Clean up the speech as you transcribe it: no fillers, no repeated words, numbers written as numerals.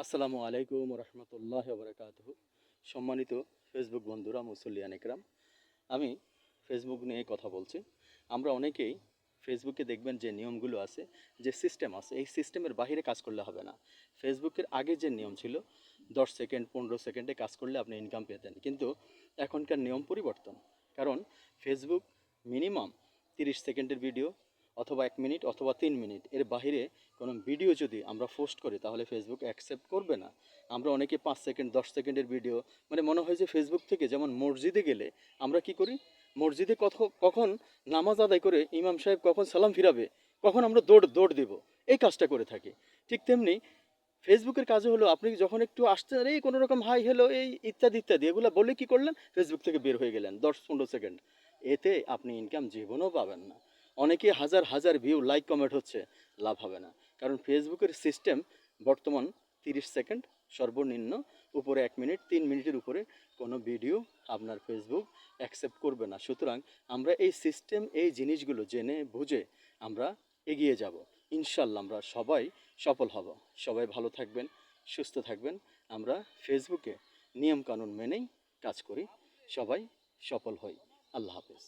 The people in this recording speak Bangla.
আসসালামু আলাইকুম রহমতুল্লাহ বরকাতহু। সম্মানিত ফেসবুক বন্ধুরা, মুসল্লিয়ান একরাম, আমি ফেসবুক নিয়ে কথা বলছি। আমরা অনেকেই ফেসবুকে দেখবেন যে নিয়মগুলো আছে, যে সিস্টেম আছে, এই সিস্টেমের বাইরে কাজ করলে হবে না। ফেসবুকের আগে যে নিয়ম ছিল 10 সেকেন্ড 15 সেকেন্ডে কাজ করলে আপনি ইনকাম পেতেন, কিন্তু এখনকার নিয়ম পরিবর্তন। কারণ ফেসবুক মিনিমাম 30 সেকেন্ডের ভিডিও অথবা 1 মিনিট অথবা 3 মিনিট এর বাইরে কোনো ভিডিও যদি আমরা পোস্ট করি তাহলে ফেসবুক অ্যাকসেপ্ট করবে না। আমরা অনেকে 5 সেকেন্ড 10 সেকেন্ডের ভিডিও, মানে মনে হয় যে ফেসবুক থেকে, যেমন মসজিদে গেলে আমরা কি করি, মসজিদে কখন নামাজ আদায় করে ইমাম সাহেব কখন সালাম ফিরাবে, কখন আমরা দৌড় দৌড় দেব, এই কাজটা করে থাকি। ঠিক তেমনি ফেসবুকের কাজে হলো, আপনি যখন একটু আসছেন, এই কোনো রকম হাই হ্যালো এই ইত্যাদি ইত্যাদি এগুলো বলে কি করলেন, ফেসবুক থেকে বের হয়ে গেলেন 10-15 সেকেন্ড। এতে আপনি ইনকাম জীবনেও পাবেন না। অনেকে হাজার হাজার ভিউ লাইক কমেন্ট হচ্ছে, লাভ হবে না। কারণ ফেসবুকের সিস্টেম বর্তমান 30 সেকেন্ড সর্বনিম্ন, উপরে 1 মিনিট 3 মিনিটের উপরে কোনো ভিডিও আপনার ফেসবুক অ্যাকসেপ্ট করবে না। সুতরাং আমরা এই সিস্টেম, এই জিনিসগুলো জেনে বুঝে আমরা এগিয়ে যাব। ইনশাল্লাহ আমরা সবাই সফল হব। সবাই ভালো থাকবেন, সুস্থ থাকবেন। আমরা ফেসবুকে নিয়মকানুন মেনেই কাজ করি, সবাই সফল হই। আল্লাহ হাফেজ।